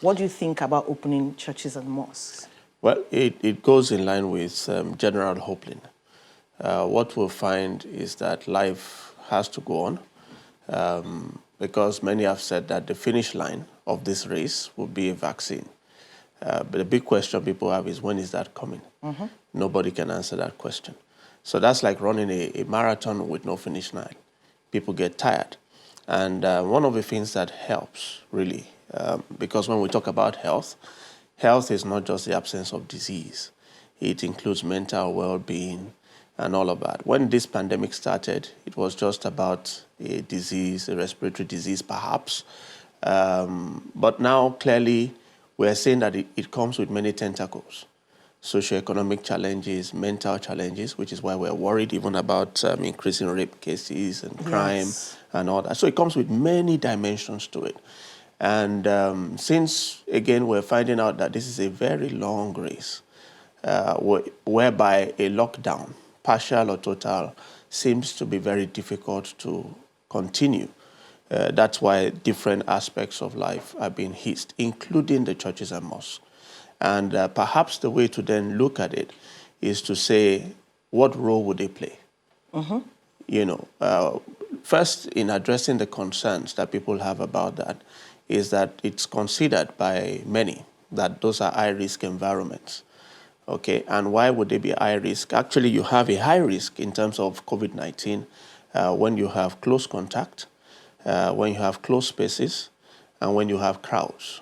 What do you think about opening churches and mosques? Well, it goes in line with general hoping. What we'll find is that life has to go on because many have said that the finish line of this race will be a vaccine. But the big question people have is, when is that coming? Mm-hmm. Nobody can answer that question. So that's like running a marathon with no finish line. People get tired. And one of the things that helps, really, because when we talk about health, health is not just the absence of disease. It includes mental well-being and all of that. When this pandemic started, it was just about a disease, a respiratory disease perhaps. But now, clearly, we're saying that it comes with many tentacles. Socioeconomic challenges, mental challenges, which is why we're worried even about increasing rape cases and crime and all that. So it comes with many dimensions to it. And since, again, we're finding out that this is a very long race, whereby a lockdown, partial or total, seems to be very difficult to continue. That's why different aspects of life are being hit, including the churches and mosques. And perhaps the way to then look at it is to say, what role would they play? Mm-hmm. You know, first, in addressing the concerns that people have about that, is that it's considered by many that those are high-risk environments. Okay, and why would they be high risk? Actually, you have a high risk in terms of COVID-19 when you have close contact, when you have close spaces, and when you have crowds.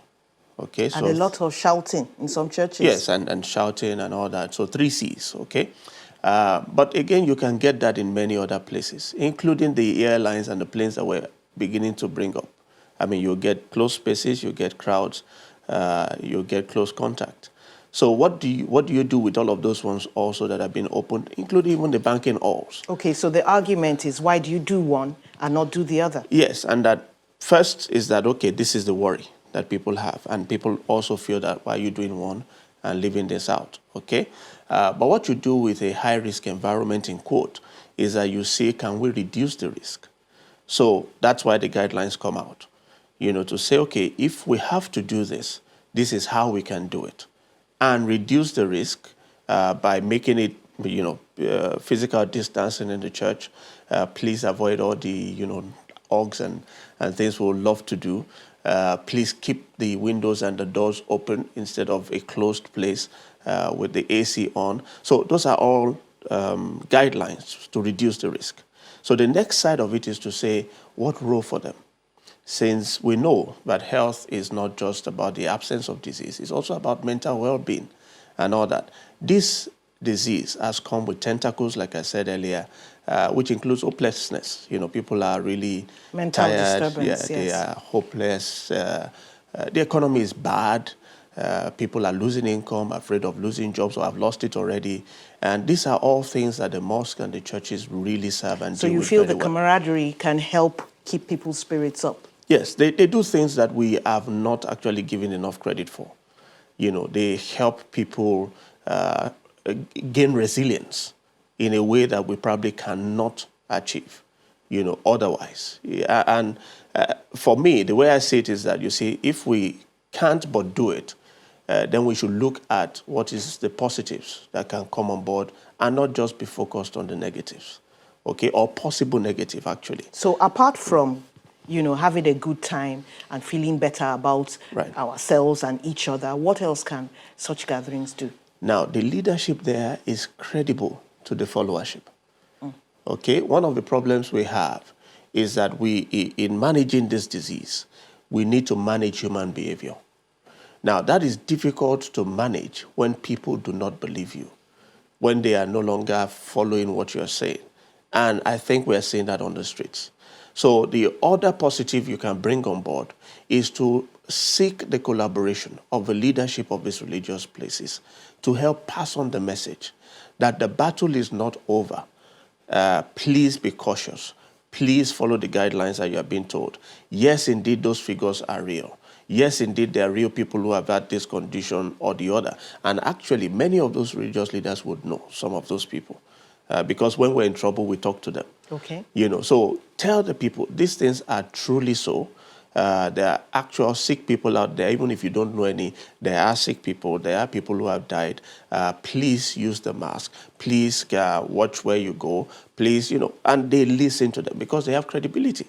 Okay, and a lot of shouting in some churches. Yes, and shouting and all that. So 3 C's, okay? But again, you can get that in many other places, including the airlines and the planes that we're beginning to bring up. I mean, you get close spaces, you get crowds, you get close contact. So what do you do with all of those ones also that have been opened, including even the banking halls? Okay, so the argument is, why do you do one and not do the other? Yes, and that first is that, okay, this is the worry that people have, and people also feel that, why are you doing one and leaving this out, okay? But what you do with a high-risk environment, in quote, is that you say, can we reduce the risk? So that's why the guidelines come out, you know, to say, okay, if we have to do this, this is how we can do it, and reduce the risk by making it, you know, physical distancing in the church. Please avoid all the, you know, hugs and things we would love to do. Please keep the windows and the doors open instead of a closed place with the AC on. So those are all guidelines to reduce the risk. So the next side of it is to say, what role for them? Since we know that health is not just about the absence of disease, it's also about mental well-being and all that. This disease has come with tentacles, like I said earlier, which includes hopelessness. You know, people are really mental tired. disturbance, They are hopeless. The economy is bad. People are losing income, afraid of losing jobs, or have lost it already. And these are all things that the mosque and the churches really serve and so deal you with feel very the well. camaraderie can help keep people's spirits up? Yes, they do things that we have not actually given enough credit for. You know, they help people gain resilience in a way that we probably cannot achieve, you know, otherwise. And for me, the way I see it is that, you see, if we can't but do it, then we should look at what is the positives that can come on board and not just be focused on the negatives, okay, or possible negative, actually. So apart from, you know, having a good time and feeling better about ourselves and each other, what else can such gatherings do? Now, the leadership there is credible to the followership. Okay, one of the problems we have is that in managing this disease, we need to manage human behavior. Now, that is difficult to manage when people do not believe you, when they are no longer following what you're saying. And I think we're seeing that on the streets. So the other positive you can bring on board is to seek the collaboration of the leadership of these religious places to help pass on the message that the battle is not over. Please be cautious. Please follow the guidelines that you are being told. Yes, indeed, those figures are real. Yes, indeed, there are real people who have had this condition or the other. And actually, many of those religious leaders would know some of those people. Because when we're in trouble, we talk to them. Okay. You know, so tell the people these things are truly so. There are actual sick people out there, even if you don't know any. There are sick people. There are people who have died. Please use the mask. Please watch where you go. Please, and they listen to them because they have credibility.